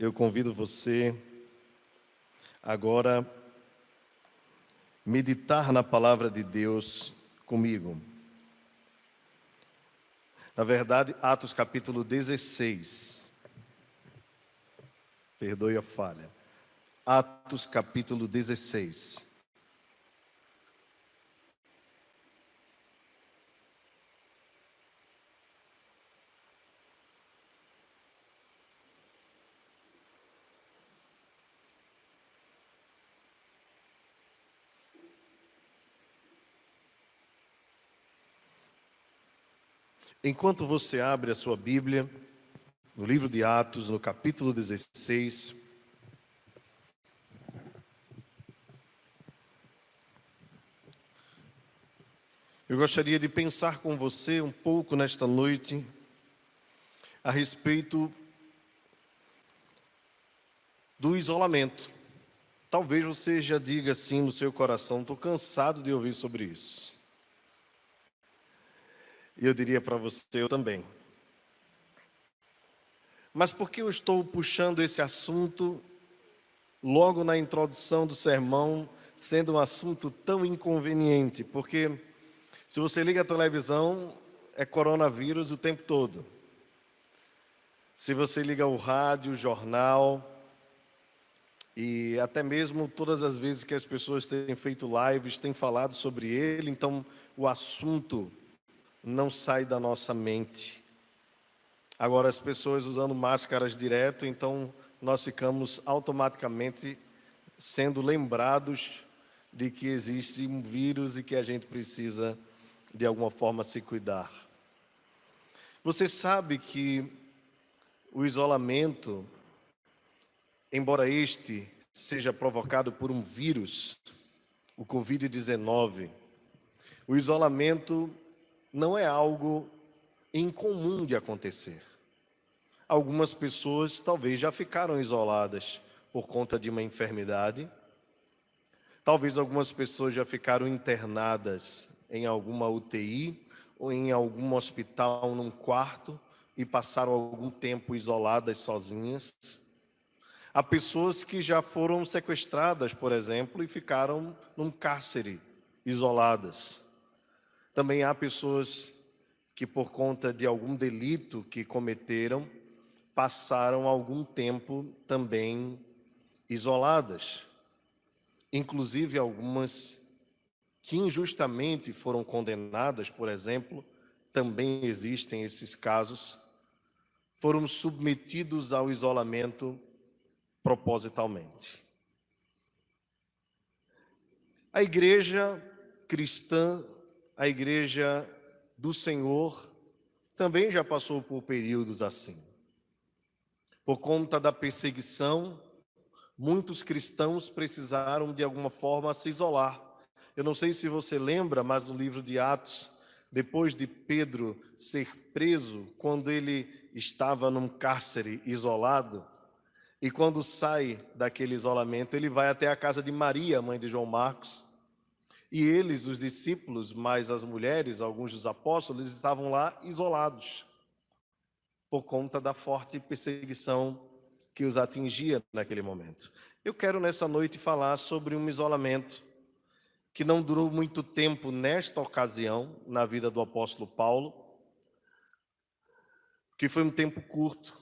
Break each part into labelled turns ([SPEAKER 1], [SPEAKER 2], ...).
[SPEAKER 1] eu convido você agora meditar na palavra de Deus comigo. Na verdade, Atos capítulo 16. Perdoe a falha. Atos capítulo 16. Enquanto você abre a sua Bíblia, no livro de Atos, no capítulo 16, eu gostaria de pensar com você um pouco nesta noite a respeito do isolamento. Talvez você já diga assim no seu coração: estou cansado de ouvir sobre isso. E eu diria para você, eu também. Mas por que eu estou puxando esse assunto logo na introdução do sermão, sendo um assunto tão inconveniente? Porque se você liga a televisão, é coronavírus o tempo todo. Se você liga o rádio, o jornal, e até mesmo todas as vezes que as pessoas têm feito lives, têm falado sobre ele, então o assunto não sai da nossa mente. Agora as pessoas usando máscaras direto, então nós ficamos automaticamente sendo lembrados de que existe um vírus e que a gente precisa de alguma forma se cuidar. Você sabe que o isolamento, embora este seja provocado por um vírus, o Covid-19, o isolamento não é algo incomum de acontecer. Algumas pessoas talvez já ficaram isoladas por conta de uma enfermidade. Talvez algumas pessoas já ficaram internadas em alguma UTI ou em algum hospital num quarto e passaram algum tempo isoladas sozinhas. Há pessoas que já foram sequestradas, por exemplo, e ficaram num cárcere isoladas. Também há pessoas que, por conta de algum delito que cometeram, passaram algum tempo também isoladas. Inclusive algumas que injustamente foram condenadas, por exemplo, também existem esses casos, foram submetidos ao isolamento propositalmente. A igreja cristã, a igreja do Senhor, também já passou por períodos assim. Por conta da perseguição, muitos cristãos precisaram de alguma forma se isolar. Eu não sei se você lembra, mas no livro de Atos, depois de Pedro ser preso, quando ele estava num cárcere isolado, e quando sai daquele isolamento, ele vai até a casa de Maria, mãe de João Marcos, e eles, os discípulos, mais as mulheres, alguns dos apóstolos, estavam lá isolados, por conta da forte perseguição que os atingia naquele momento. Eu quero nessa noite falar sobre um isolamento que não durou muito tempo nesta ocasião, na vida do apóstolo Paulo, que foi um tempo curto,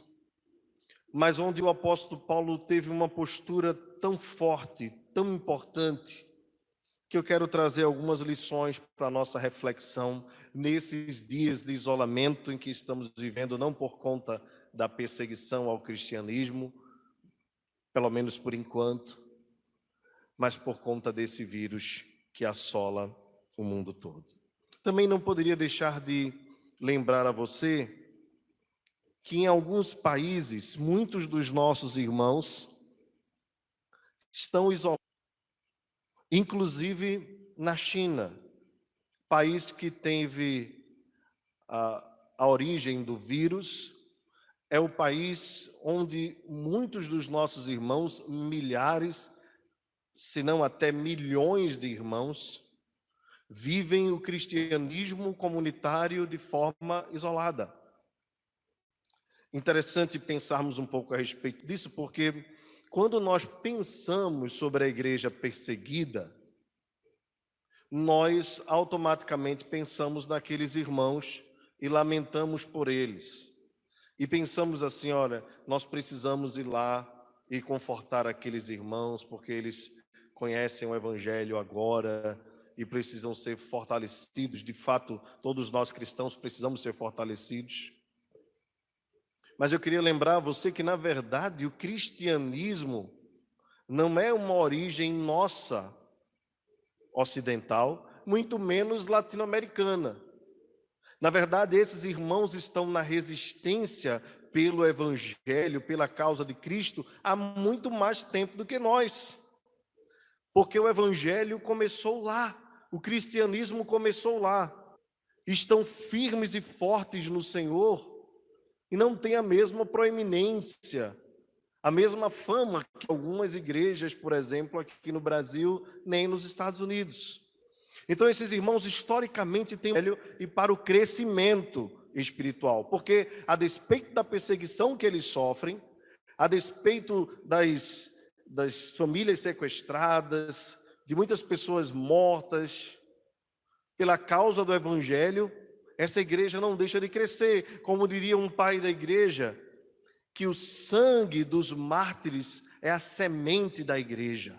[SPEAKER 1] mas onde o apóstolo Paulo teve uma postura tão forte, tão importante, que eu quero trazer algumas lições para a nossa reflexão nesses dias de isolamento em que estamos vivendo, não por conta da perseguição ao cristianismo, pelo menos por enquanto, mas por conta desse vírus que assola o mundo todo. Também não poderia deixar de lembrar a você que em alguns países, muitos dos nossos irmãos estão isolados, inclusive na China, país que teve a origem do vírus, é o país onde muitos dos nossos irmãos, milhares, se não até milhões de irmãos, vivem o cristianismo comunitário de forma isolada. Interessante pensarmos um pouco a respeito disso, porque quando nós pensamos sobre a igreja perseguida, nós automaticamente pensamos naqueles irmãos e lamentamos por eles. E pensamos assim, olha, nós precisamos ir lá e confortar aqueles irmãos, porque eles conhecem o Evangelho agora e precisam ser fortalecidos. De fato, todos nós cristãos precisamos ser fortalecidos. Mas eu queria lembrar a você que, na verdade, o cristianismo não é uma origem nossa, ocidental, muito menos latino-americana. Na verdade, esses irmãos estão na resistência pelo Evangelho, pela causa de Cristo, há muito mais tempo do que nós. Porque o Evangelho começou lá, o cristianismo começou lá. Estão firmes e fortes no Senhor e não têm a mesma proeminência, a mesma fama que algumas igrejas, por exemplo, aqui no Brasil, nem nos Estados Unidos. Então, esses irmãos, historicamente, têm e para o crescimento espiritual, porque, a despeito da perseguição que eles sofrem, a despeito das famílias sequestradas, de muitas pessoas mortas, pela causa do Evangelho, essa igreja não deixa de crescer. Como diria um pai da igreja, que o sangue dos mártires é a semente da igreja.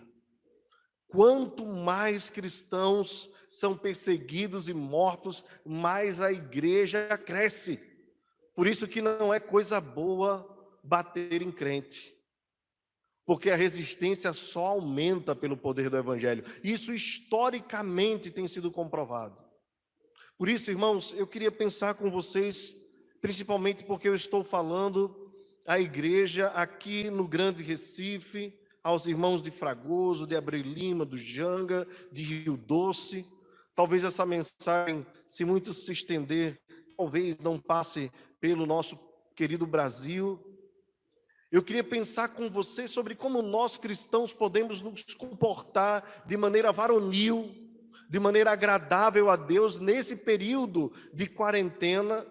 [SPEAKER 1] Quanto mais cristãos são perseguidos e mortos, mais a igreja cresce. Por isso que não é coisa boa bater em crente, porque a resistência só aumenta pelo poder do Evangelho. Isso historicamente tem sido comprovado. Por isso, irmãos, eu queria pensar com vocês, principalmente porque eu estou falando à igreja aqui no Grande Recife, aos irmãos de Fragoso, de Abreu Lima, do Janga, de Rio Doce. Talvez essa mensagem, se muito se estender, talvez não passe pelo nosso querido Brasil. Eu queria pensar com você sobre como nós cristãos podemos nos comportar de maneira varonil, de maneira agradável a Deus nesse período de quarentena,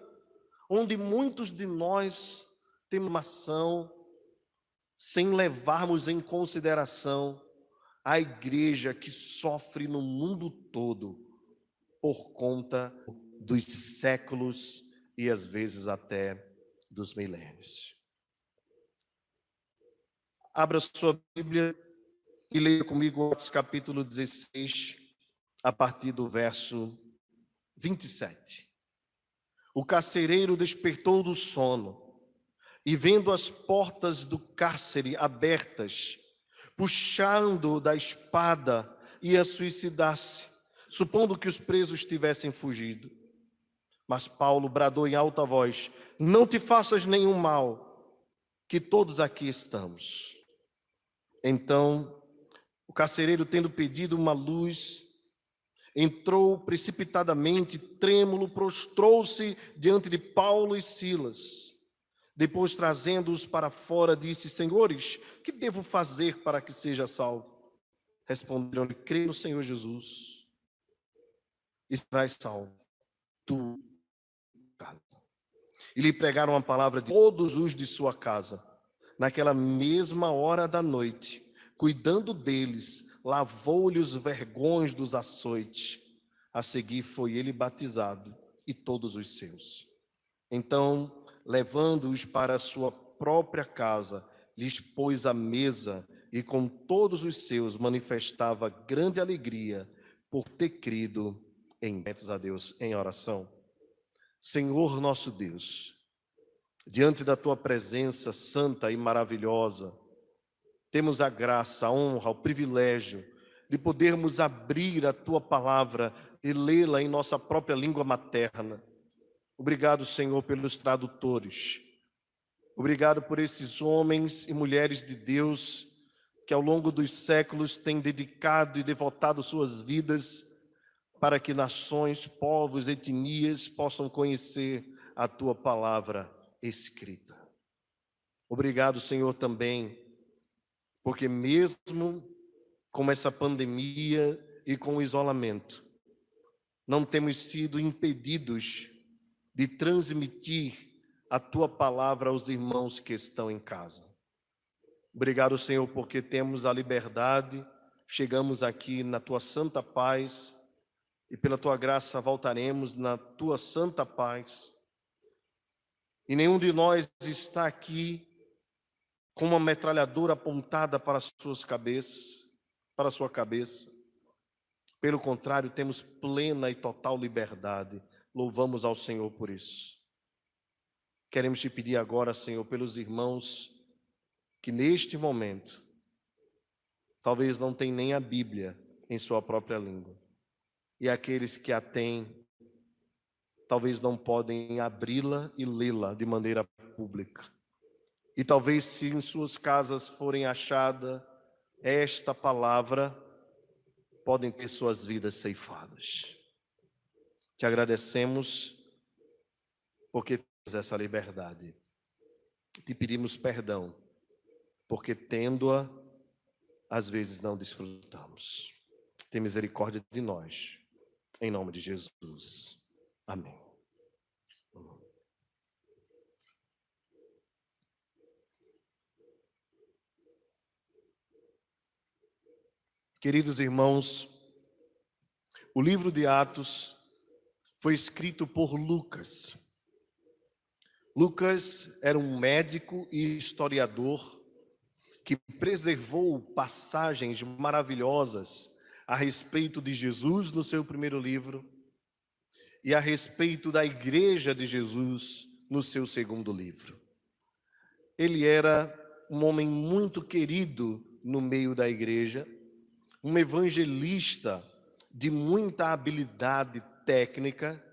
[SPEAKER 1] onde muitos de nós temos uma ação sem levarmos em consideração a igreja que sofre no mundo todo por conta dos séculos e às vezes até dos milênios. Abra sua Bíblia e leia comigo Atos capítulo 16, a partir do verso 27. O carcereiro despertou do sono e, vendo as portas do cárcere abertas, puxando da espada, ia suicidar-se, supondo que os presos tivessem fugido. Mas Paulo bradou em alta voz: não te faças nenhum mal, que todos aqui estamos. Então, o carcereiro, tendo pedido uma luz, entrou precipitadamente, trêmulo, prostrou-se diante de Paulo e Silas. Depois, trazendo-os para fora, disse: Senhores, que devo fazer para que seja salvo? Responderam-lhe: crê no Senhor Jesus e serás salvo, tu e casa. E lhe pregaram a palavra de todos os de sua casa. Naquela mesma hora da noite, cuidando deles, lavou-lhe os vergões dos açoites. A seguir foi ele batizado e todos os seus. Então, levando-os para a sua própria casa, lhes pôs a mesa e com todos os seus manifestava grande alegria por ter crido em a Deus em oração. Senhor nosso Deus, diante da tua presença santa e maravilhosa, temos a graça, a honra, o privilégio de podermos abrir a tua palavra e lê-la em nossa própria língua materna. Obrigado, Senhor, pelos tradutores. Obrigado por esses homens e mulheres de Deus que ao longo dos séculos têm dedicado e devotado suas vidas para que nações, povos, etnias possam conhecer a tua palavra escrita. Obrigado, Senhor, também, porque mesmo com essa pandemia e com o isolamento, não temos sido impedidos de transmitir a tua palavra aos irmãos que estão em casa. Obrigado, Senhor, porque temos a liberdade, chegamos aqui na tua santa paz e pela tua graça voltaremos na tua santa paz. E nenhum de nós está aqui com uma metralhadora apontada para as suas cabeças, para a sua cabeça. Pelo contrário, temos plena e total liberdade. Louvamos ao Senhor por isso. Queremos te pedir agora, Senhor, pelos irmãos que neste momento talvez não tenham nem a Bíblia em sua própria língua. E aqueles que a têm, talvez não podem abri-la e lê-la de maneira pública. E talvez se em suas casas forem achada esta palavra, podem ter suas vidas ceifadas. Te agradecemos porque temos essa liberdade. Te pedimos perdão, porque tendo-a, às vezes não desfrutamos. Tem misericórdia de nós, em nome de Jesus. Amém. Queridos irmãos, o livro de Atos foi escrito por Lucas. Lucas era um médico e historiador que preservou passagens maravilhosas a respeito de Jesus no seu primeiro livro e a respeito da igreja de Jesus no seu segundo livro. Ele era um homem muito querido no meio da igreja, um evangelista de muita habilidade técnica,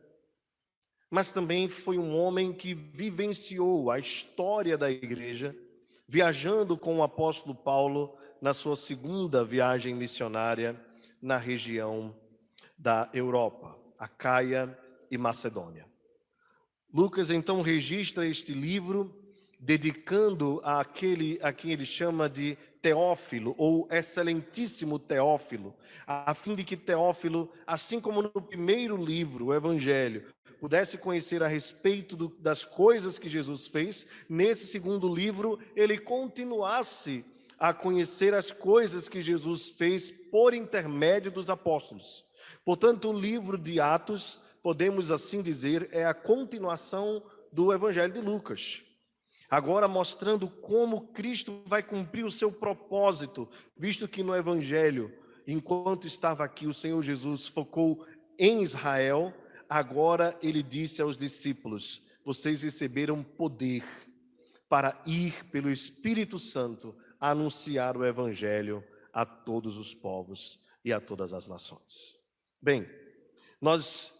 [SPEAKER 1] mas também foi um homem que vivenciou a história da igreja, viajando com o apóstolo Paulo na sua segunda viagem missionária na região da Europa, Acaia e Macedônia. Lucas então registra este livro dedicando a quem ele chama de Teófilo, ou excelentíssimo Teófilo, a fim de que Teófilo, assim como no primeiro livro, o Evangelho, pudesse conhecer a respeito das coisas que Jesus fez, nesse segundo livro ele continuasse a conhecer as coisas que Jesus fez por intermédio dos apóstolos. Portanto, o livro de Atos, podemos assim dizer, é a continuação do Evangelho de Lucas. Agora mostrando como Cristo vai cumprir o seu propósito, visto que no Evangelho, enquanto estava aqui, o Senhor Jesus focou em Israel, agora ele disse aos discípulos: vocês receberam poder para ir pelo Espírito Santo a anunciar o Evangelho a todos os povos e a todas as nações. Bem, nós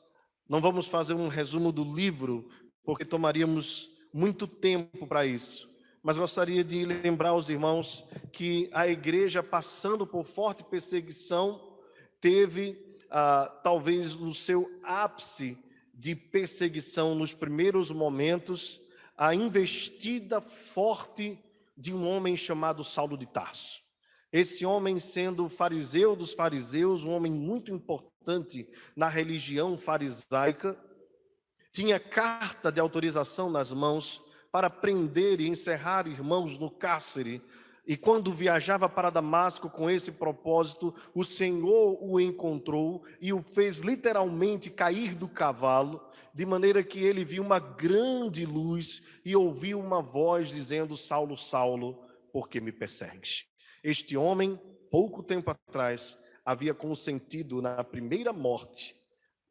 [SPEAKER 1] não vamos fazer um resumo do livro, porque tomaríamos muito tempo para isso, mas gostaria de lembrar aos irmãos que a igreja, passando por forte perseguição, teve talvez no seu ápice de perseguição nos primeiros momentos, a investida forte de um homem chamado Saulo de Tarso. Esse homem, sendo fariseu dos fariseus, um homem muito importante na religião farisaica, tinha carta de autorização nas mãos para prender e encerrar irmãos no cárcere. E quando viajava para Damasco com esse propósito, o Senhor o encontrou e o fez literalmente cair do cavalo, de maneira que ele viu uma grande luz e ouviu uma voz dizendo: Saulo, Saulo, por que me persegues? Este homem, pouco tempo atrás, havia consentido na primeira morte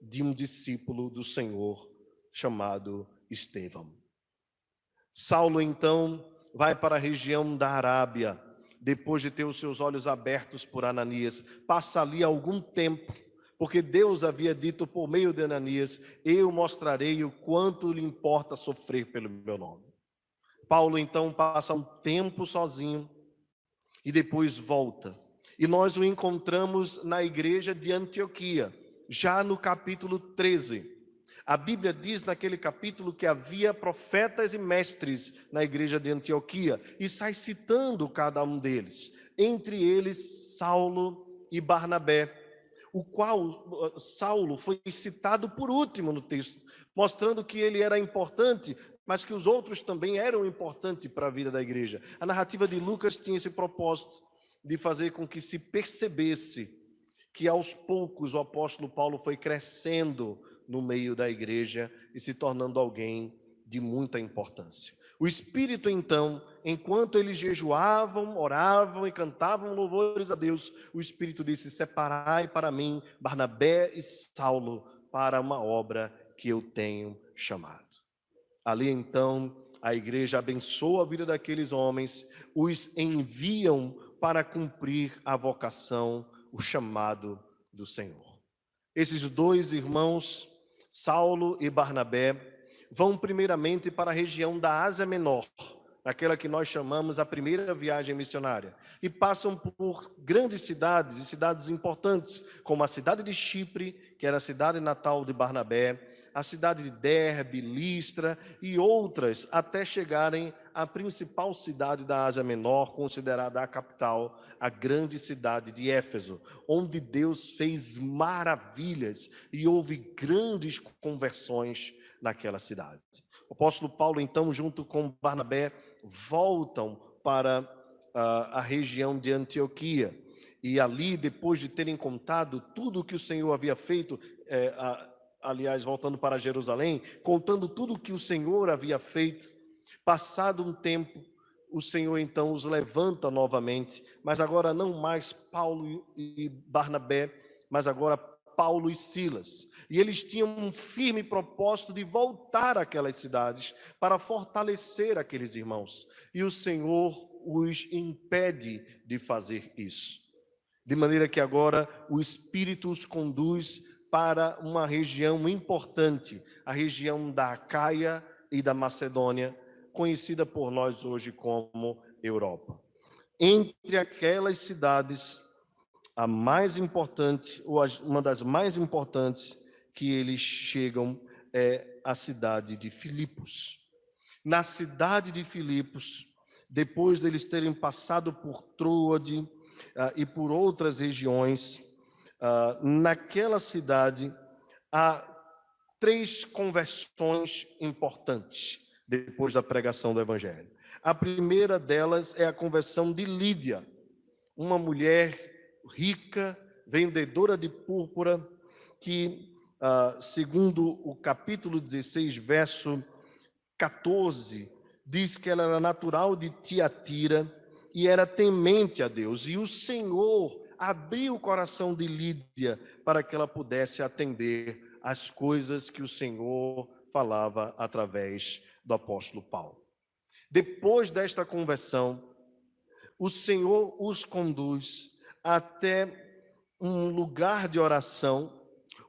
[SPEAKER 1] de um discípulo do Senhor, chamado Estevão. Saulo então vai para a região da Arábia, depois de ter os seus olhos abertos por Ananias, passa ali algum tempo, porque Deus havia dito por meio de Ananias: eu mostrarei o quanto lhe importa sofrer pelo meu nome. Paulo então passa um tempo sozinho e depois volta, e nós o encontramos na igreja de Antioquia, já no capítulo 13. A Bíblia diz naquele capítulo que havia profetas e mestres na igreja de Antioquia, e sai citando cada um deles, entre eles Saulo e Barnabé. o qual Saulo foi citado por último no texto, mostrando que ele era importante, mas que os outros também eram importantes para a vida da igreja. A narrativa de Lucas tinha esse propósito de fazer com que se percebesse que aos poucos o apóstolo Paulo foi crescendo no meio da igreja e se tornando alguém de muita importância. O Espírito, então, enquanto eles jejuavam, oravam e cantavam louvores a Deus, o Espírito disse: separai para mim Barnabé e Saulo para uma obra que eu tenho chamado. Ali, então, a igreja abençoa a vida daqueles homens, os enviam para cumprir a vocação, o chamado do Senhor. Esses dois irmãos, Saulo e Barnabé, vão primeiramente para a região da Ásia Menor, aquela que nós chamamos a primeira viagem missionária, e passam por grandes cidades e cidades importantes, como a cidade de Chipre, que era a cidade natal de Barnabé, a cidade de Derbe, Listra e outras, até chegarem à principal cidade da Ásia Menor, considerada a capital, a grande cidade de Éfeso, onde Deus fez maravilhas e houve grandes conversões naquela cidade. O apóstolo Paulo, então, junto com Barnabé, voltam para a região de Antioquia. E ali, depois de terem contado tudo o que o Senhor havia feito, aliás, voltando para Jerusalém, contando tudo o que o Senhor havia feito, passado um tempo, o Senhor então os levanta novamente, mas agora não mais Paulo e Barnabé, mas agora Paulo e Silas. E eles tinham um firme propósito de voltar àquelas cidades para fortalecer aqueles irmãos. E o Senhor os impede de fazer isso. De maneira que agora o Espírito os conduz para uma região importante, a região da Acaia e da Macedônia, conhecida por nós hoje como Europa. Entre aquelas cidades, a mais importante, ou uma das mais importantes que eles chegam é a cidade de Filipos. Na cidade de Filipos, depois deles terem passado por Troade e por outras regiões, naquela cidade há 3 conversões importantes depois da pregação do Evangelho. A primeira delas é a conversão de Lídia, uma mulher rica, vendedora de púrpura, que, segundo o capítulo 16, verso 14, diz que ela era natural de Tiatira e era temente a Deus. E o Senhor abriu o coração de Lídia para que ela pudesse atender às coisas que o Senhor falava através do apóstolo Paulo. Depois desta conversão, o Senhor os conduz até um lugar de oração,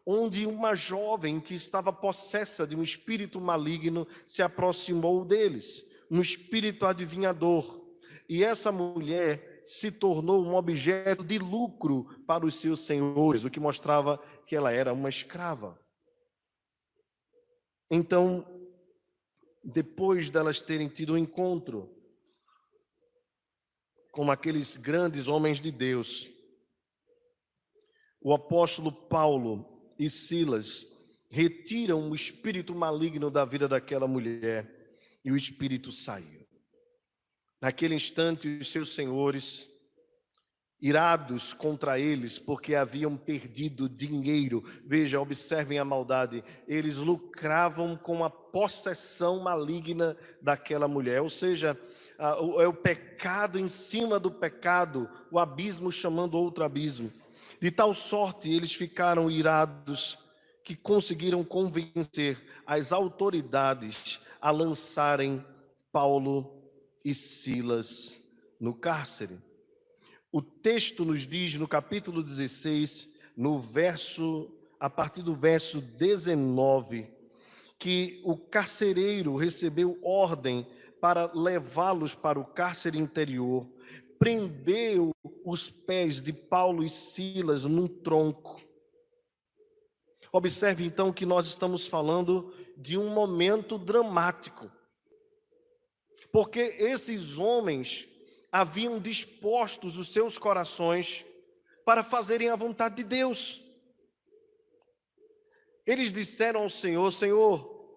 [SPEAKER 1] onde uma jovem que estava possessa de um espírito maligno se aproximou deles, um espírito adivinhador. E essa mulher se tornou um objeto de lucro para os seus senhores, o que mostrava que ela era uma escrava. Então, depois delas terem tido um encontro com aqueles grandes homens de Deus, o apóstolo Paulo e Silas retiram o espírito maligno da vida daquela mulher e o espírito saiu. Naquele instante, os seus senhores, irados contra eles, porque haviam perdido dinheiro, veja, observem a maldade, eles lucravam com a possessão maligna daquela mulher, ou seja, é o pecado em cima do pecado, o abismo chamando outro abismo. De tal sorte eles ficaram irados que conseguiram convencer as autoridades a lançarem Paulo e Silas no cárcere. O texto nos diz no capítulo 16, a partir do verso 19, que o carcereiro recebeu ordem para levá-los para o cárcere interior, prendeu os pés de Paulo e Silas num tronco. Observe então que nós estamos falando de um momento dramático, porque esses homens haviam dispostos os seus corações para fazerem a vontade de Deus. Eles disseram ao Senhor: Senhor,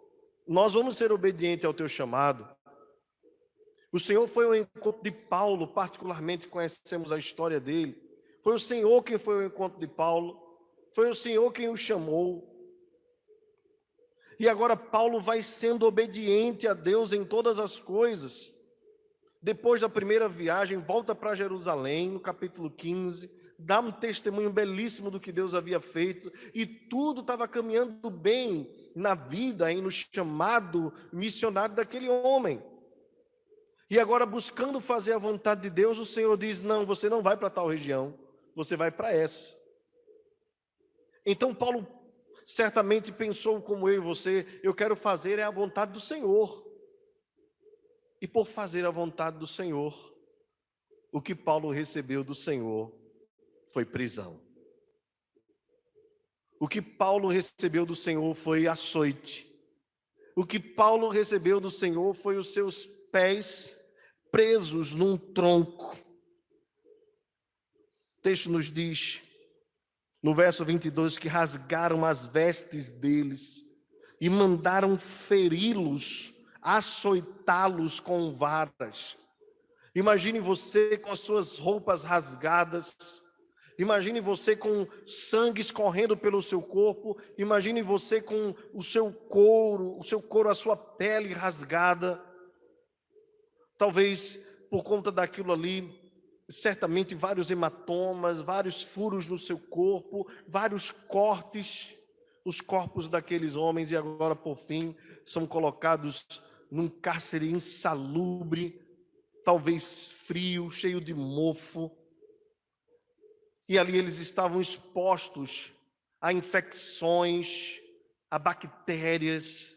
[SPEAKER 1] nós vamos ser obedientes ao teu chamado. O Senhor foi ao encontro de Paulo, particularmente conhecemos a história dele. Foi o Senhor quem foi ao encontro de Paulo, foi o Senhor quem o chamou. E agora Paulo vai sendo obediente a Deus em todas as coisas. Depois da primeira viagem, volta para Jerusalém, no capítulo 15, dá um testemunho belíssimo do que Deus havia feito, e tudo estava caminhando bem na vida e no chamado missionário daquele homem. E agora, buscando fazer a vontade de Deus, o Senhor diz: não, você não vai para tal região, você vai para essa. Então Paulo certamente pensou como eu e você: eu quero fazer a vontade do Senhor. E por fazer a vontade do Senhor, o que Paulo recebeu do Senhor foi prisão. O que Paulo recebeu do Senhor foi açoite. O que Paulo recebeu do Senhor foi os seus pés presos num tronco. O texto nos diz, no verso 22, que rasgaram as vestes deles e mandaram feri-los, açoitá-los com varas. Imagine você com as suas roupas rasgadas, imagine você com sangue escorrendo pelo seu corpo, imagine você com o seu couro, a sua pele rasgada. Talvez por conta daquilo ali, certamente vários hematomas, vários furos no seu corpo, vários cortes. Os corpos daqueles homens, e agora por fim são colocados num cárcere insalubre, talvez frio, cheio de mofo. E ali eles estavam expostos a infecções, a bactérias.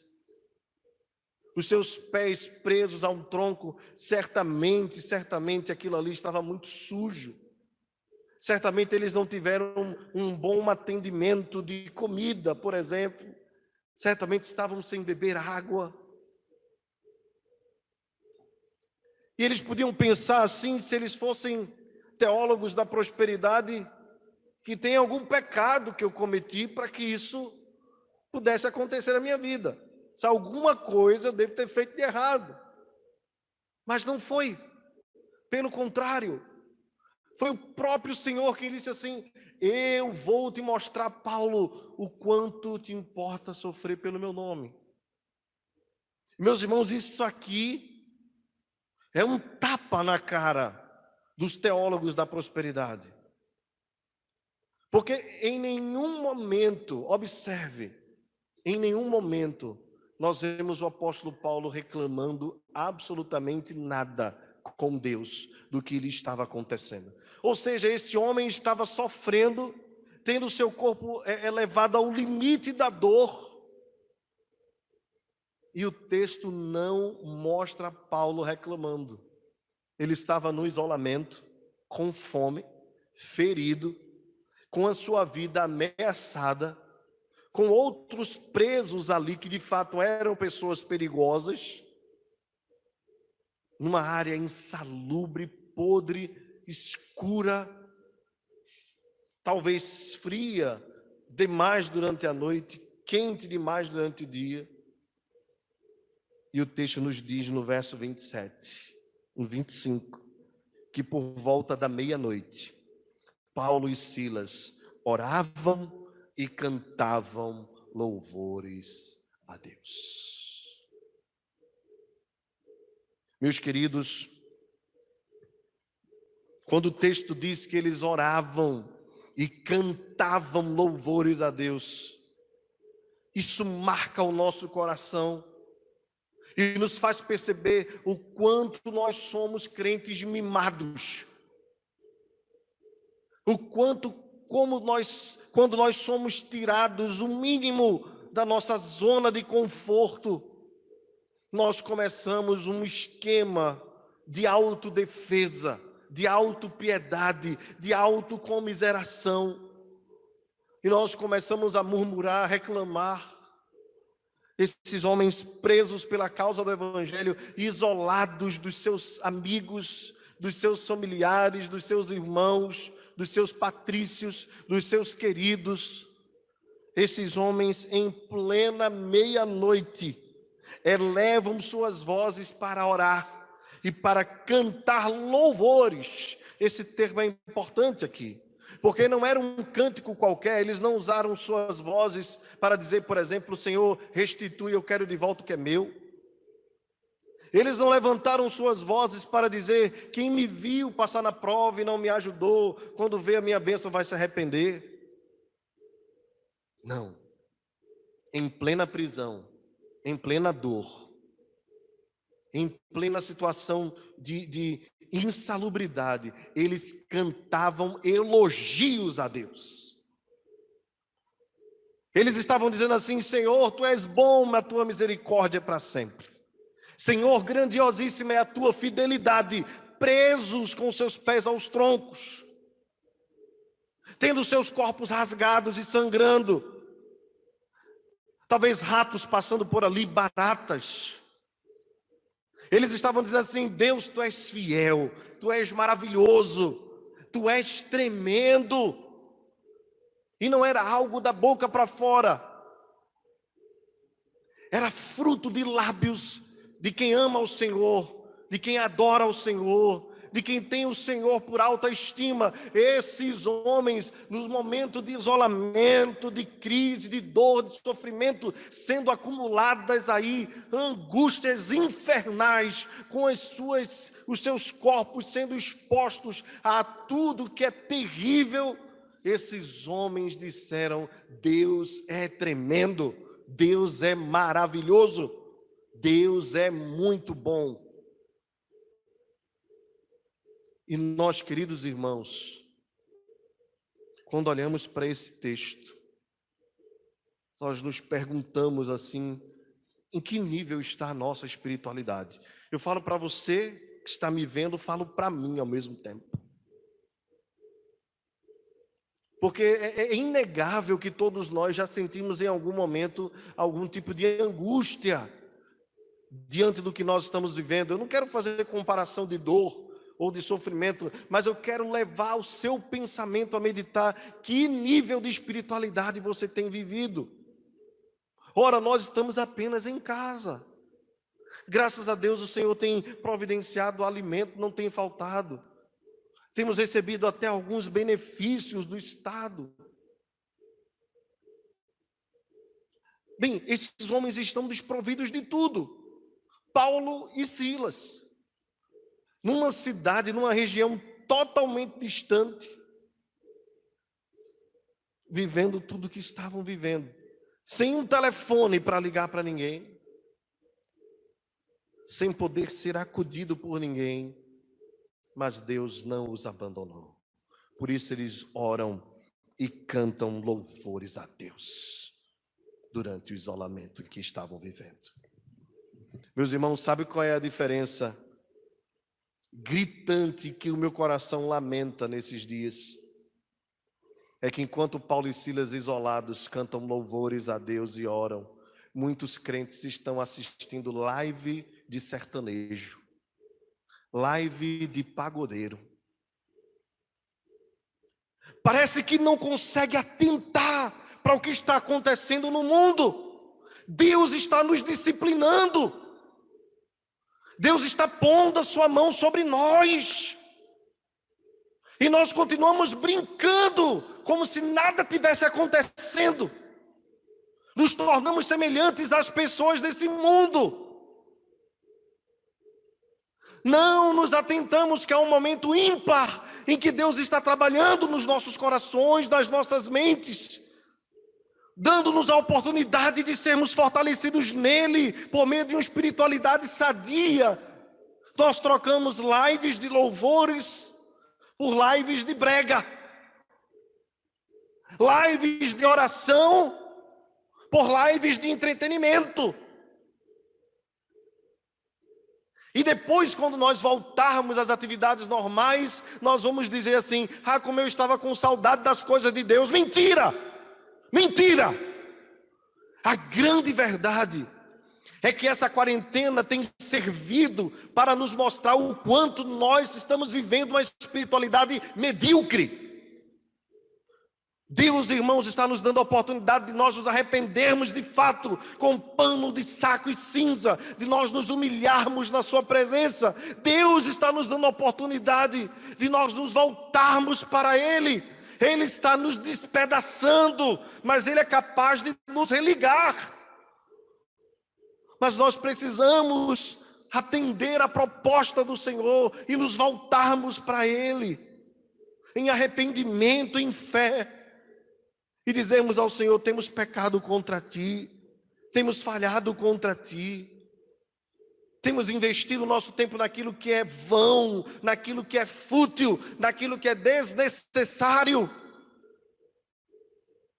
[SPEAKER 1] Os seus pés presos a um tronco, certamente aquilo ali estava muito sujo. Certamente eles não tiveram um bom atendimento de comida, por exemplo. Certamente estavam sem beber água. E eles podiam pensar assim, se eles fossem teólogos da prosperidade, que tem algum pecado que eu cometi para que isso pudesse acontecer na minha vida. Se alguma coisa eu devo ter feito de errado. Mas não foi. Pelo contrário, foi o próprio Senhor que disse assim: eu vou te mostrar, Paulo, o quanto te importa sofrer pelo meu nome. Meus irmãos, isso aqui é um tapa na cara dos teólogos da prosperidade. Porque em nenhum momento, observe, em nenhum momento nós vemos o apóstolo Paulo reclamando absolutamente nada com Deus do que lhe estava acontecendo. Ou seja, esse homem estava sofrendo, tendo seu corpo elevado ao limite da dor. E o texto não mostra Paulo reclamando. Ele estava no isolamento, com fome, ferido, com a sua vida ameaçada, com outros presos ali que de fato eram pessoas perigosas, numa área insalubre, podre, escura, talvez fria demais durante a noite, quente demais durante o dia. E o texto nos diz no verso 27, no 25, que por volta da meia-noite, Paulo e Silas oravam e cantavam louvores a Deus. Meus queridos, quando o texto diz que eles oravam e cantavam louvores a Deus, isso marca o nosso coração e nos faz perceber o quanto nós somos crentes mimados. O quanto, quando nós somos tirados o mínimo da nossa zona de conforto, nós começamos um esquema de autodefesa, de autopiedade, de autocomiseração. E nós começamos a murmurar, a reclamar. Esses homens presos pela causa do Evangelho, isolados dos seus amigos, dos seus familiares, dos seus irmãos, dos seus patrícios, dos seus queridos. Esses homens, em plena meia-noite, elevam suas vozes para orar e para cantar louvores. Esse termo é importante aqui, porque não era um cântico qualquer. Eles não usaram suas vozes para dizer, por exemplo, Senhor, restitui, eu quero de volta o que é meu. Eles não levantaram suas vozes para dizer, quem me viu passar na prova e não me ajudou, quando vê a minha bênção vai se arrepender. Não. Em plena prisão, em plena dor, em plena situação de insalubridade, eles cantavam elogios a Deus. Eles estavam dizendo assim, Senhor, Tu és bom, a Tua misericórdia é para sempre. Senhor, grandiosíssima é a Tua fidelidade, presos com seus pés aos troncos, tendo seus corpos rasgados e sangrando, talvez ratos passando por ali, baratas. Eles estavam dizendo assim, Deus, Tu és fiel, Tu és maravilhoso, Tu és tremendo. E não era algo da boca para fora, era fruto de lábios de quem ama o Senhor, de quem adora o Senhor, de quem tem o Senhor por alta estima. Esses homens, nos momentos de isolamento, de crise, de dor, de sofrimento, sendo acumuladas aí angústias infernais, com os seus corpos sendo expostos a tudo que é terrível, esses homens disseram, Deus é tremendo, Deus é maravilhoso, Deus é muito bom. E nós, queridos irmãos, quando olhamos para esse texto, nós nos perguntamos assim, em que nível está a nossa espiritualidade? Eu falo para você que está me vendo, falo para mim ao mesmo tempo. Porque é inegável que todos nós já sentimos em algum momento algum tipo de angústia diante do que nós estamos vivendo. Eu não quero fazer comparação de dor ou de sofrimento, mas eu quero levar o seu pensamento a meditar que nível de espiritualidade você tem vivido. Ora, nós estamos apenas em casa. Graças a Deus o Senhor tem providenciado o alimento, não tem faltado. Temos recebido até alguns benefícios do Estado. Bem, esses homens estão desprovidos de tudo. Paulo e Silas, numa cidade, numa região totalmente distante, vivendo tudo o que estavam vivendo, sem um telefone para ligar para ninguém, sem poder ser acudido por ninguém, mas Deus não os abandonou. Por isso eles oram e cantam louvores a Deus durante o isolamento que estavam vivendo. Meus irmãos, sabe qual é a diferença gritante que o meu coração lamenta nesses dias? É que enquanto Paulo e Silas isolados cantam louvores a Deus e oram, muitos crentes estão assistindo live de sertanejo, live de pagodeiro. Parece que não consegue atentar para o que está acontecendo no mundo. Deus está nos disciplinando. Deus está pondo a sua mão sobre nós. E nós continuamos brincando, como se nada tivesse acontecendo. Nos tornamos semelhantes às pessoas desse mundo. Não nos atentamos que é um momento ímpar em que Deus está trabalhando nos nossos corações, nas nossas mentes, dando-nos a oportunidade de sermos fortalecidos nele, por meio de uma espiritualidade sadia. Nós trocamos lives de louvores por lives de brega, lives de oração por lives de entretenimento. E depois, quando nós voltarmos às atividades normais, nós vamos dizer assim, como eu estava com saudade das coisas de Deus. Mentira! Mentira! A grande verdade é que essa quarentena tem servido para nos mostrar o quanto nós estamos vivendo uma espiritualidade medíocre. Deus, irmãos, está nos dando a oportunidade de nós nos arrependermos de fato, com pano de saco e cinza, de nós nos humilharmos na sua presença. Deus está nos dando a oportunidade de nós nos voltarmos para Ele. Ele está nos despedaçando, mas Ele é capaz de nos religar. Mas nós precisamos atender a proposta do Senhor e nos voltarmos para Ele, em arrependimento, em fé. E dizemos ao Senhor: temos pecado contra Ti, temos falhado contra Ti, temos investido o nosso tempo naquilo que é vão, naquilo que é fútil, naquilo que é desnecessário.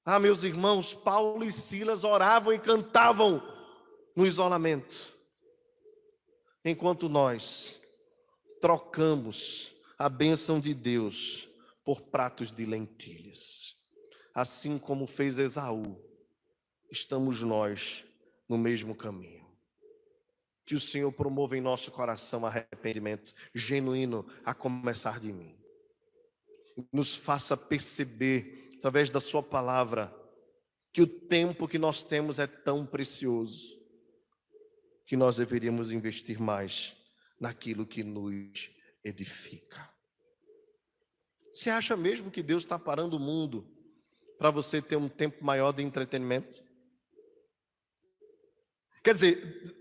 [SPEAKER 1] Ah, meus irmãos, Paulo e Silas oravam e cantavam no isolamento, enquanto nós trocamos a bênção de Deus por pratos de lentilhas. Assim como fez Esaú, estamos nós no mesmo caminho. Que o Senhor promova em nosso coração arrependimento genuíno, a começar de mim. Nos faça perceber, através da sua palavra, que o tempo que nós temos é tão precioso, que nós deveríamos investir mais naquilo que nos edifica. Você acha mesmo que Deus está parando o mundo para você ter um tempo maior de entretenimento? Quer dizer,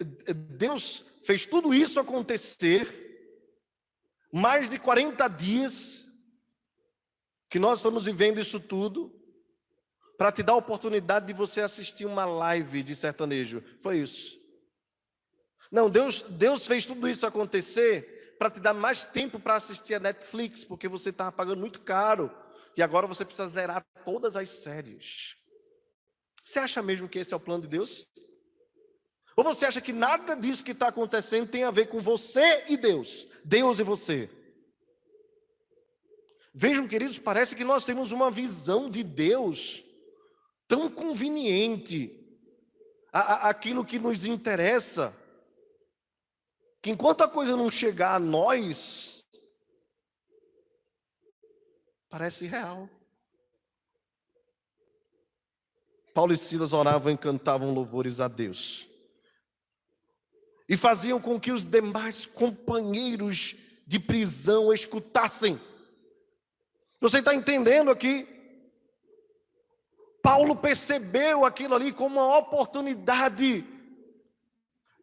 [SPEAKER 1] Deus fez tudo isso acontecer, mais de 40 dias, que nós estamos vivendo isso tudo, para te dar a oportunidade de você assistir uma live de sertanejo. Foi isso. Não, Deus fez tudo isso acontecer para te dar mais tempo para assistir a Netflix, porque você estava pagando muito caro. E agora você precisa zerar todas as séries. Você acha mesmo que esse é o plano de Deus? Ou você acha que nada disso que está acontecendo tem a ver com você e Deus? Deus e você? Vejam, queridos, parece que nós temos uma visão de Deus tão conveniente, aquilo que nos interessa, que enquanto a coisa não chegar a nós, parece real. Paulo e Silas oravam e cantavam louvores a Deus, e faziam com que os demais companheiros de prisão escutassem. Você está entendendo aqui? Paulo percebeu aquilo ali como uma oportunidade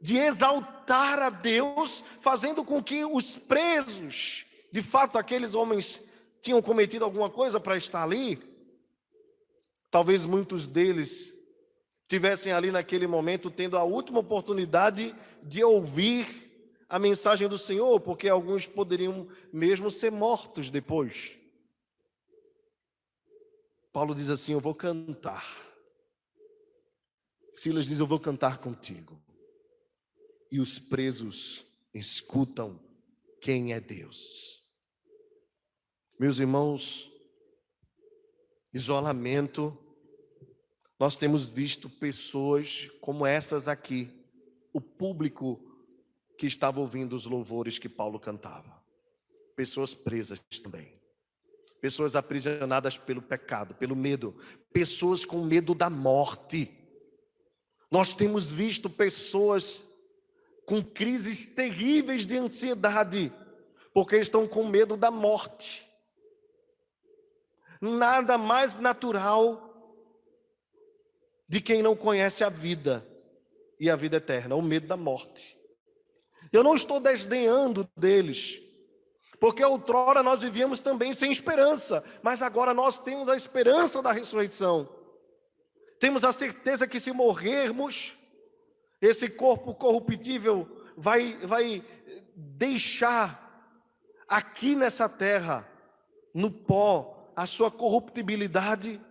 [SPEAKER 1] de exaltar a Deus, fazendo com que os presos, de fato aqueles homens tinham cometido alguma coisa para estar ali. Talvez muitos deles tivessem ali naquele momento tendo a última oportunidade de ouvir a mensagem do Senhor, porque alguns poderiam mesmo ser mortos depois. Paulo diz assim: eu vou cantar. Silas diz: eu vou cantar contigo. E os presos escutam quem é Deus. Meus irmãos, isolamento, nós temos visto pessoas como essas aqui, o público que estava ouvindo os louvores que Paulo cantava, pessoas presas também, pessoas aprisionadas pelo pecado, pelo medo, pessoas com medo da morte. Nós temos visto pessoas com crises terríveis de ansiedade, porque estão com medo da morte. Nada mais natural de quem não conhece a vida e a vida eterna, o medo da morte. Eu não estou desdenhando deles, porque outrora nós vivíamos também sem esperança, mas agora nós temos a esperança da ressurreição. Temos a certeza que se morrermos, esse corpo corruptível vai deixar aqui nessa terra, no pó, a sua corruptibilidade,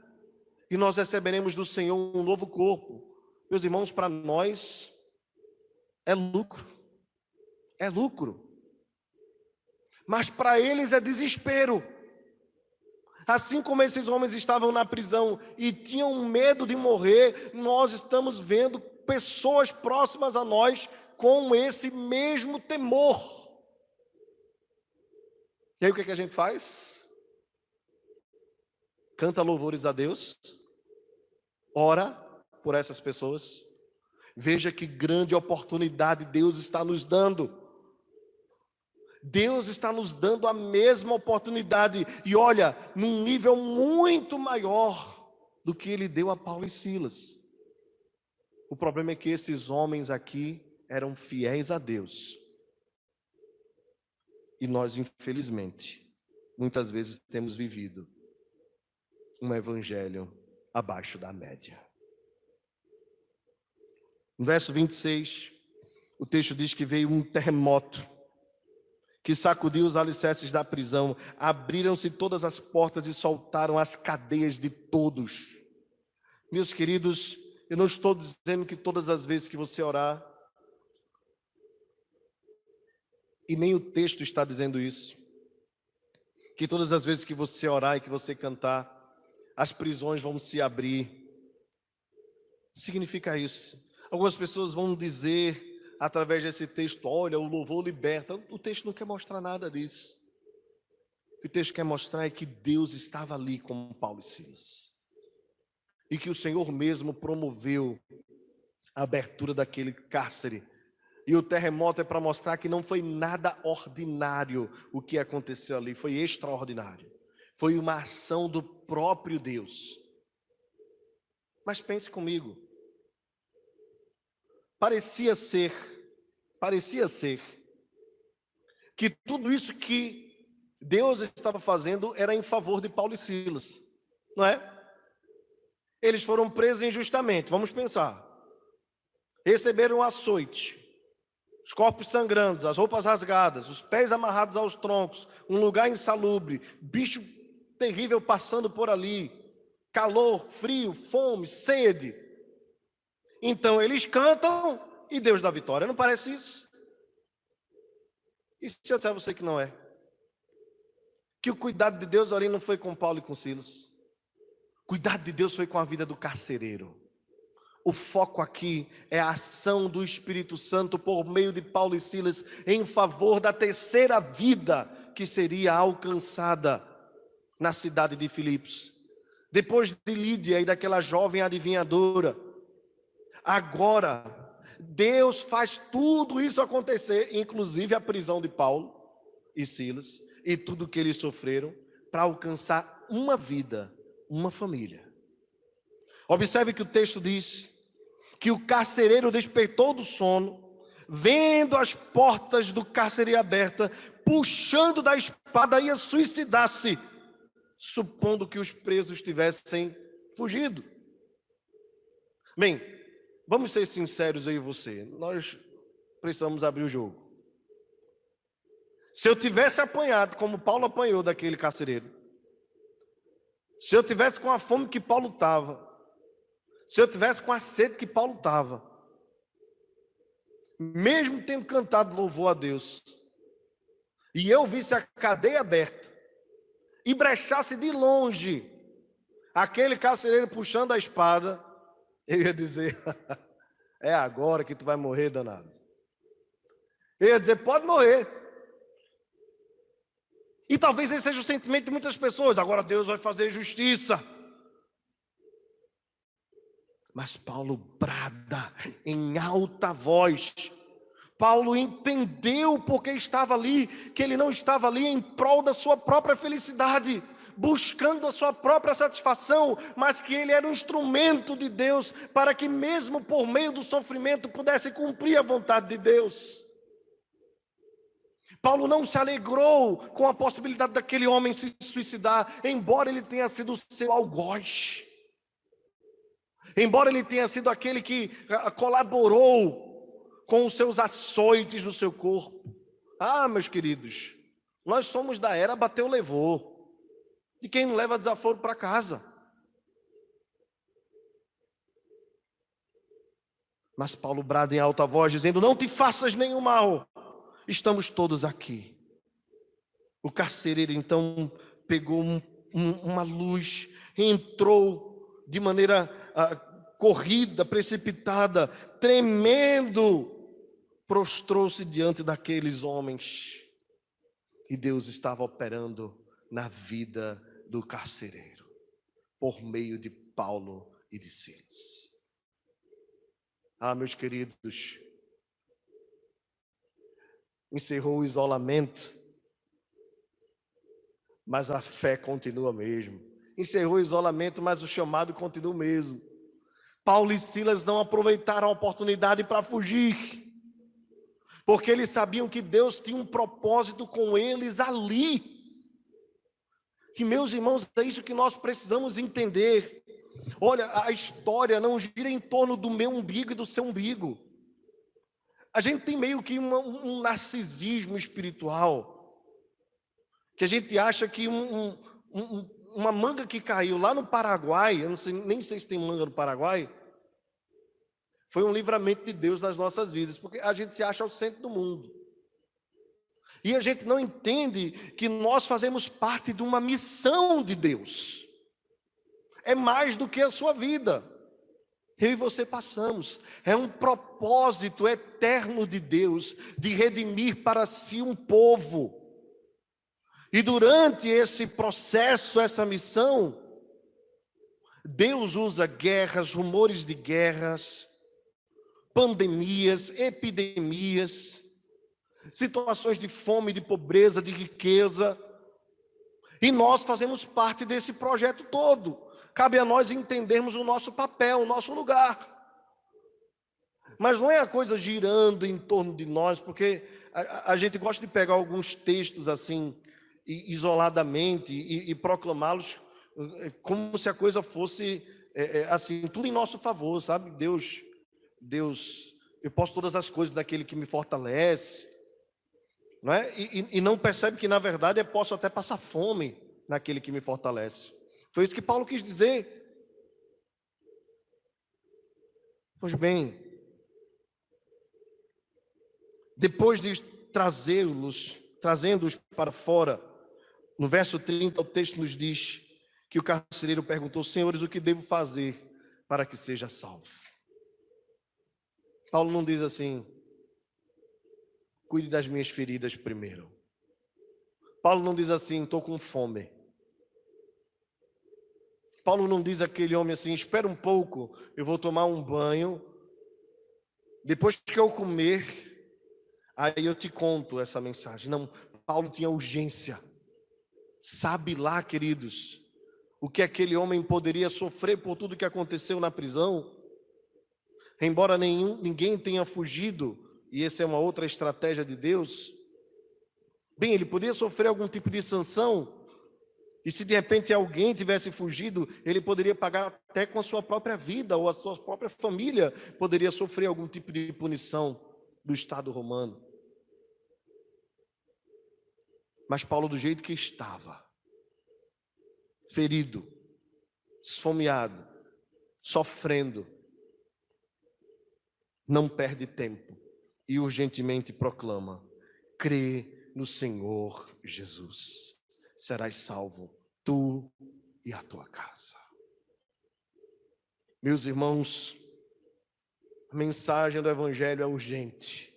[SPEAKER 1] e nós receberemos do Senhor um novo corpo. Meus irmãos, para nós é lucro, mas para eles é desespero. Assim como esses homens estavam na prisão e tinham medo de morrer, nós estamos vendo pessoas próximas a nós com esse mesmo temor. E aí o que a gente faz? canta louvores a Deus, ora por essas pessoas. Veja que grande oportunidade Deus está nos dando. Deus está nos dando a mesma oportunidade, e olha, num nível muito maior do que Ele deu a Paulo e Silas. O problema é que esses homens aqui eram fiéis a Deus. E nós, infelizmente, muitas vezes temos vivido um evangelho abaixo da média. No verso 26, o texto diz que veio um terremoto que sacudiu os alicerces da prisão, abriram-se todas as portas e soltaram as cadeias de todos. Meus queridos, eu não estou dizendo que todas as vezes que você orar, e nem o texto está dizendo isso, que todas as vezes que você orar e que você cantar, as prisões vão se abrir. Não significa isso. Algumas pessoas vão dizer, através desse texto, olha, o louvor liberta. O texto não quer mostrar nada disso. O que o texto quer mostrar é que Deus estava ali com Paulo e Silas. E que o Senhor mesmo promoveu a abertura daquele cárcere. E o terremoto é para mostrar que não foi nada ordinário o que aconteceu ali, foi extraordinário. Foi uma ação do próprio Deus. Mas pense comigo. Parecia ser que tudo isso que Deus estava fazendo era em favor de Paulo e Silas, não é? Eles foram presos injustamente, vamos pensar. Receberam um açoite, os corpos sangrando, as roupas rasgadas, os pés amarrados aos troncos, um lugar insalubre, bicho terrível passando por ali, calor, frio, fome, sede. Então eles cantam e Deus dá vitória, não parece isso? E se eu disser a você que não é? Que o cuidado de Deus ali não foi com Paulo e com Silas. O cuidado de Deus foi com a vida do carcereiro. O foco aqui é a ação do Espírito Santo por meio de Paulo e Silas em favor da terceira vida que seria alcançada na cidade de Filipos. Depois de Lídia e daquela jovem adivinhadora, agora Deus faz tudo isso acontecer, inclusive a prisão de Paulo e Silas e tudo que eles sofreram, para alcançar uma vida, uma família. Observe que o texto diz que o carcereiro despertou do sono, vendo as portas do cárcere abertas, puxando da espada, ia suicidar-se, supondo que os presos tivessem fugido. Bem, vamos ser sinceros aí você, nós precisamos abrir o jogo. Se eu tivesse apanhado como Paulo apanhou daquele carcereiro, se eu tivesse com a fome que Paulo estava, se eu tivesse com a sede que Paulo estava, mesmo tendo cantado louvor a Deus, e eu visse a cadeia aberta, e brechasse de longe aquele carcereiro puxando a espada, eu ia dizer, é agora que tu vai morrer, danado. Eu ia dizer, pode morrer. E talvez esse seja o sentimento de muitas pessoas, agora Deus vai fazer justiça. Mas Paulo brada em alta voz. Paulo entendeu porque estava ali, que ele não estava ali em prol da sua própria felicidade, buscando a sua própria satisfação, mas que ele era um instrumento de Deus, para que mesmo por meio do sofrimento pudesse cumprir a vontade de Deus. Paulo não se alegrou com a possibilidade daquele homem se suicidar, embora ele tenha sido o seu algoz, embora ele tenha sido aquele que colaborou com os seus açoites no seu corpo. Ah, meus queridos, nós somos da era bateu, levou, de quem não leva desaforo para casa. Mas Paulo brada em alta voz, dizendo, não te faças nenhum mal, estamos todos aqui. O carcereiro então pegou uma luz, entrou de maneira corrida, precipitada, tremendo, prostrou-se diante daqueles homens, e Deus estava operando na vida do carcereiro. por meio de Paulo e de Silas. Meus queridos, encerrou o isolamento, mas a fé continua mesmo. Encerrou o isolamento, mas o chamado continua o mesmo. Paulo e Silas não aproveitaram a oportunidade para fugir, porque eles sabiam que Deus tinha um propósito com eles ali. Que, meus irmãos, é isso que nós precisamos entender. Olha, a história não gira em torno do meu umbigo e do seu umbigo. A gente tem meio que um narcisismo espiritual, que a gente acha que uma manga que caiu lá no Paraguai, eu não sei, nem sei se tem manga no Paraguai, foi um livramento de Deus nas nossas vidas, porque a gente se acha o centro do mundo. E a gente não entende que nós fazemos parte de uma missão de Deus. É mais do que a sua vida. Eu e você passamos. É um propósito eterno de Deus de redimir para si um povo. E durante esse processo, essa missão, Deus usa guerras, rumores de guerras, pandemias, epidemias, situações de fome, de pobreza, de riqueza. E nós fazemos parte desse projeto todo. Cabe a nós entendermos o nosso papel, o nosso lugar. Mas não é a coisa girando em torno de nós, porque a gente gosta de pegar alguns textos assim, isoladamente, e proclamá-los como se a coisa fosse assim, tudo em nosso favor, sabe? Deus, eu posso todas as coisas daquele que me fortalece, não é? E não percebe que, na verdade, eu posso até passar fome naquele que me fortalece. Foi isso que Paulo quis dizer. Pois bem, depois de trazendo-os para fora, no verso 30, o texto nos diz que o carcereiro perguntou: senhores, o que devo fazer para que seja salvo? Paulo não diz assim: cuide das minhas feridas primeiro. Paulo não diz assim: estou com fome. Paulo não diz àquele homem assim: espera um pouco, eu vou tomar um banho, depois que eu comer, aí eu te conto essa mensagem. Não, Paulo tinha urgência. Sabe lá, queridos, o que aquele homem poderia sofrer por tudo que aconteceu na prisão? Embora ninguém tenha fugido, e essa é uma outra estratégia de Deus, bem, ele podia sofrer algum tipo de sanção, e se de repente alguém tivesse fugido, ele poderia pagar até com a sua própria vida, ou a sua própria família poderia sofrer algum tipo de punição do Estado romano. Mas Paulo, do jeito que estava, ferido, esfomeado, sofrendo, não perde tempo e urgentemente proclama: crê no Senhor Jesus, serás salvo, tu e a tua casa. Meus irmãos, a mensagem do Evangelho é urgente.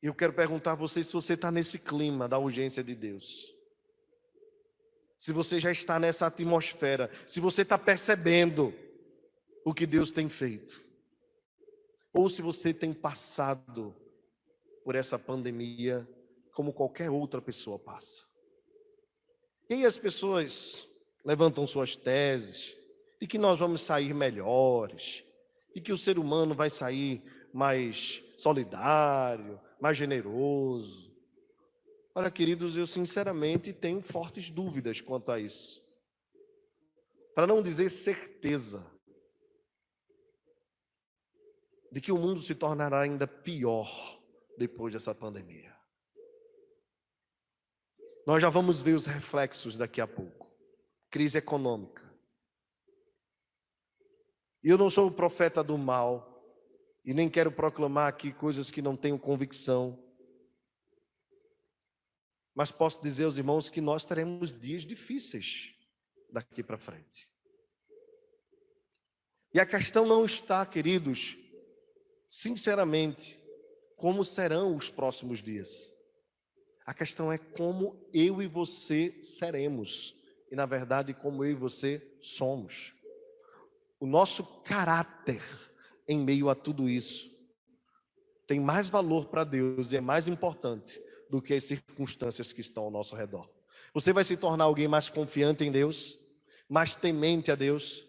[SPEAKER 1] Eu quero perguntar a você se você está nesse clima da urgência de Deus. Se você já está nessa atmosfera, se você está percebendo o que Deus tem feito. Ou se você tem passado por essa pandemia como qualquer outra pessoa passa. E aí as pessoas levantam suas teses de que nós vamos sair melhores, de que o ser humano vai sair mais solidário, mais generoso. Olha, queridos, eu sinceramente tenho fortes dúvidas quanto a isso. Para não dizer certeza de que o mundo se tornará ainda pior depois dessa pandemia. Nós já vamos ver os reflexos daqui a pouco. Crise econômica. E eu não sou o profeta do mal, e nem quero proclamar aqui coisas que não tenho convicção. Mas posso dizer aos irmãos que nós teremos dias difíceis daqui para frente. E a questão não está, queridos, sinceramente, como serão os próximos dias. A questão é como eu e você seremos. E, na verdade, como eu e você somos. O nosso caráter em meio a tudo isso tem mais valor para Deus e é mais importante do que as circunstâncias que estão ao nosso redor. Você vai se tornar alguém mais confiante em Deus, mais temente a Deus.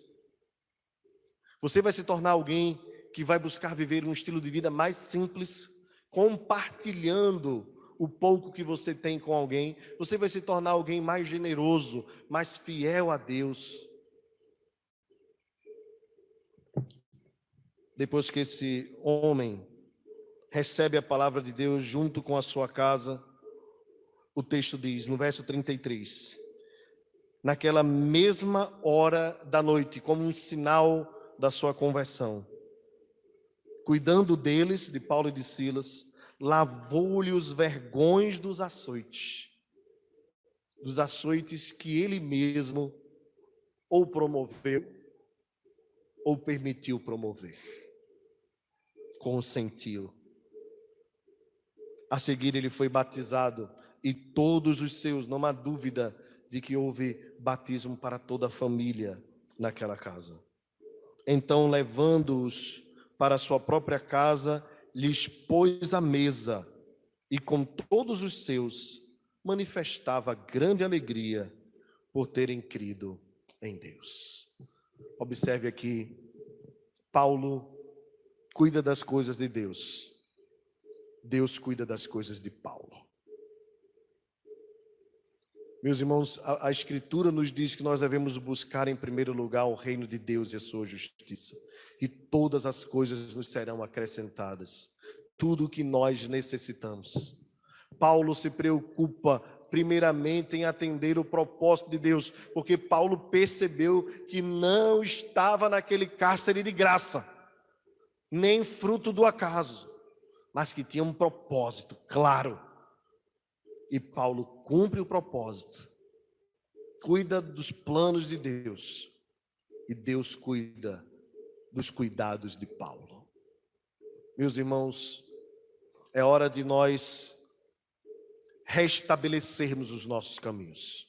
[SPEAKER 1] Você vai se tornar alguém que vai buscar viver um estilo de vida mais simples, compartilhando o pouco que você tem com alguém. Você vai se tornar alguém mais generoso, mais fiel a Deus. Depois que esse homem recebe a palavra de Deus junto com a sua casa, o texto diz, no verso 33, naquela mesma hora da noite, como um sinal da sua conversão, cuidando deles, de Paulo e de Silas, lavou-lhe os vergões dos açoites que ele mesmo ou promoveu ou permitiu promover, consentiu. A seguir ele foi batizado e todos os seus, não há dúvida de que houve batismo para toda a família naquela casa. Então, levando-os para sua própria casa, lhes pôs a mesa e com todos os seus manifestava grande alegria por terem crido em Deus. Observe aqui, Paulo cuida das coisas de Deus. Deus cuida das coisas de Paulo. Meus irmãos, a Escritura nos diz que nós devemos buscar em primeiro lugar o reino de Deus e a sua justiça. E todas as coisas nos serão acrescentadas. Tudo o que nós necessitamos. Paulo se preocupa primeiramente em atender o propósito de Deus, porque Paulo percebeu que não estava naquele cárcere de graça, nem fruto do acaso, mas que tinha um propósito claro. E Paulo cumpre o propósito, cuida dos planos de Deus, e Deus cuida dos cuidados de Paulo. Meus irmãos, é hora de nós restabelecermos os nossos caminhos,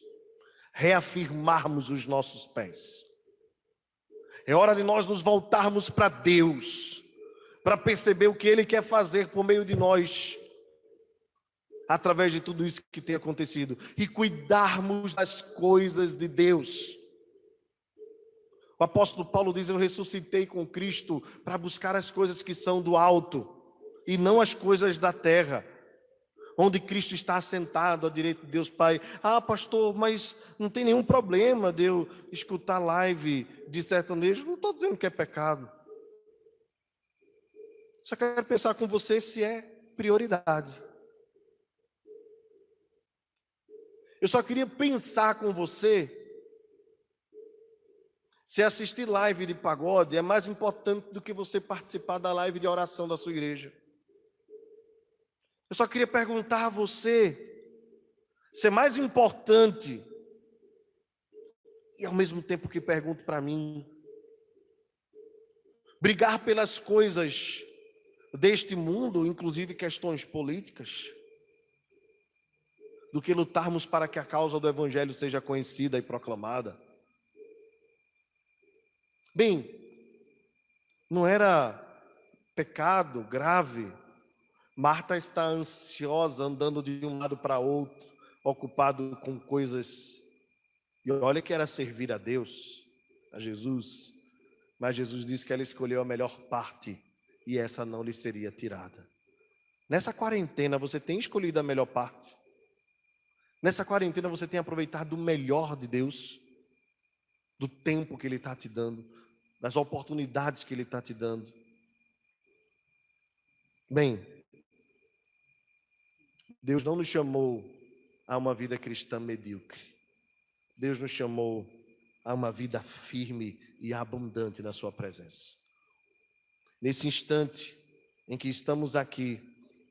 [SPEAKER 1] reafirmarmos os nossos pés. É hora de nós nos voltarmos para Deus, para perceber o que Ele quer fazer por meio de nós, através de tudo isso que tem acontecido, e cuidarmos das coisas de Deus. O apóstolo Paulo diz, eu ressuscitei com Cristo para buscar as coisas que são do alto, e não as coisas da terra, onde Cristo está assentado à direita de Deus Pai. Ah, pastor, mas não tem nenhum problema de eu escutar live de sertanejo. Não estou dizendo que é pecado. Só quero pensar com você se é prioridade. Eu só queria pensar com você se assistir live de pagode é mais importante do que você participar da live de oração da sua igreja. Eu só queria perguntar a você se é mais importante, e ao mesmo tempo que pergunto para mim, brigar pelas coisas deste mundo, inclusive questões políticas, do que lutarmos para que a causa do Evangelho seja conhecida e proclamada. Bem, não era pecado grave Marta está ansiosa, andando de um lado para outro, ocupado com coisas. E olha que era servir a Deus, a Jesus. Mas Jesus disse que ela escolheu a melhor parte e essa não lhe seria tirada. Nessa quarentena você tem escolhido a melhor parte? Nessa quarentena você tem aproveitado o melhor de Deus? Do tempo que Ele está te dando, das oportunidades que Ele está te dando? Bem, Deus não nos chamou a uma vida cristã medíocre. Deus nos chamou a uma vida firme e abundante na sua presença. Nesse instante em que estamos aqui,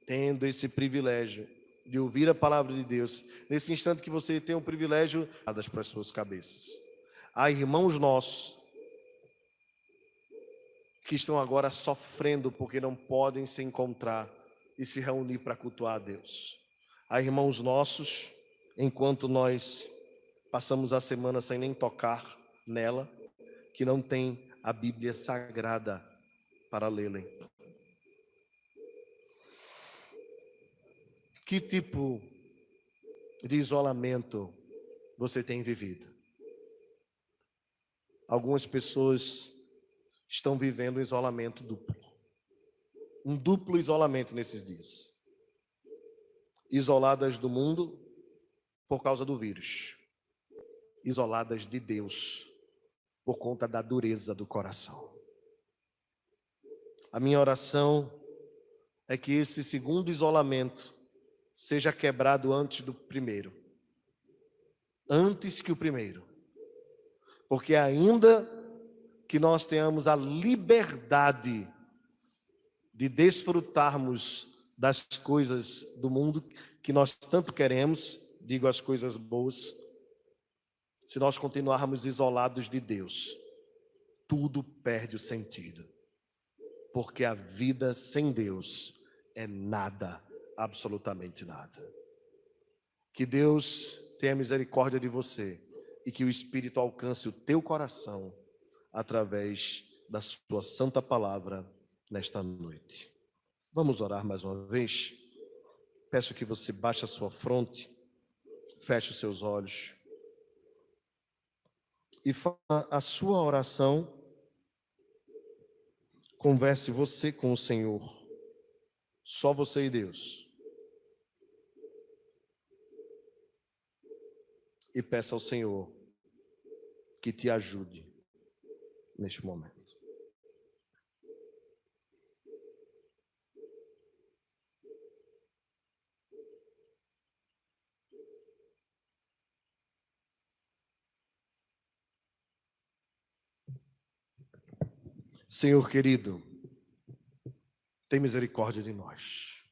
[SPEAKER 1] tendo esse privilégio de ouvir a palavra de Deus, nesse instante que você tem o privilégio dadas para as suas cabeças, há irmãos nossos que estão agora sofrendo porque não podem se encontrar e se reunir para cultuar a Deus. Há irmãos nossos, enquanto nós passamos a semana sem nem tocar nela, que não tem a Bíblia Sagrada para lê-la. Que tipo de isolamento você tem vivido? Algumas pessoas estão vivendo um isolamento duplo. Um duplo isolamento nesses dias. Isoladas do mundo por causa do vírus. Isoladas de Deus por conta da dureza do coração. A minha oração é que esse segundo isolamento seja quebrado antes do primeiro. Antes que o primeiro. Porque ainda que nós tenhamos a liberdade de desfrutarmos das coisas do mundo que nós tanto queremos, digo as coisas boas, se nós continuarmos isolados de Deus, tudo perde o sentido. Porque a vida sem Deus é nada, absolutamente nada. Que Deus tenha misericórdia de você e que o Espírito alcance o teu coração através da sua santa palavra nesta noite. Vamos orar mais uma vez? Peço que você baixe a sua fronte, feche os seus olhos e faça a sua oração. Converse você com o Senhor, só você e Deus. E peça ao Senhor que te ajude neste momento. Senhor querido, tem misericórdia de nós.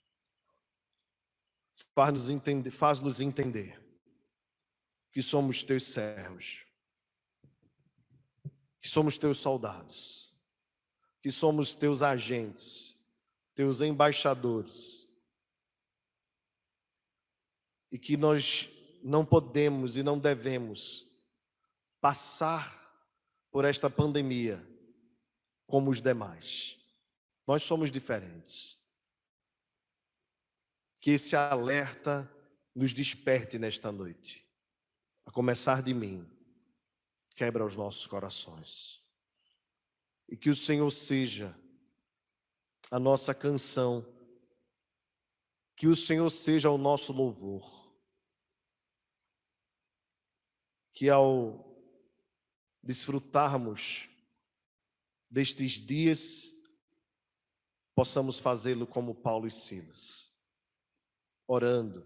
[SPEAKER 1] Faz-nos entender que somos teus servos, que somos teus soldados, que somos teus agentes, teus embaixadores, e que nós não podemos e não devemos passar por esta pandemia como os demais. Nós somos diferentes. Que esse alerta nos desperte nesta noite. A começar de mim, quebra os nossos corações. E que o Senhor seja a nossa canção. Que o Senhor seja o nosso louvor. Que ao desfrutarmos destes dias, possamos fazê-lo como Paulo e Silas, orando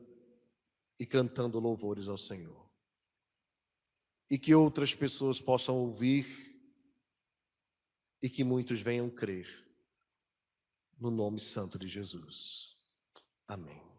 [SPEAKER 1] e cantando louvores ao Senhor. E que outras pessoas possam ouvir e que muitos venham crer no nome santo de Jesus. Amém.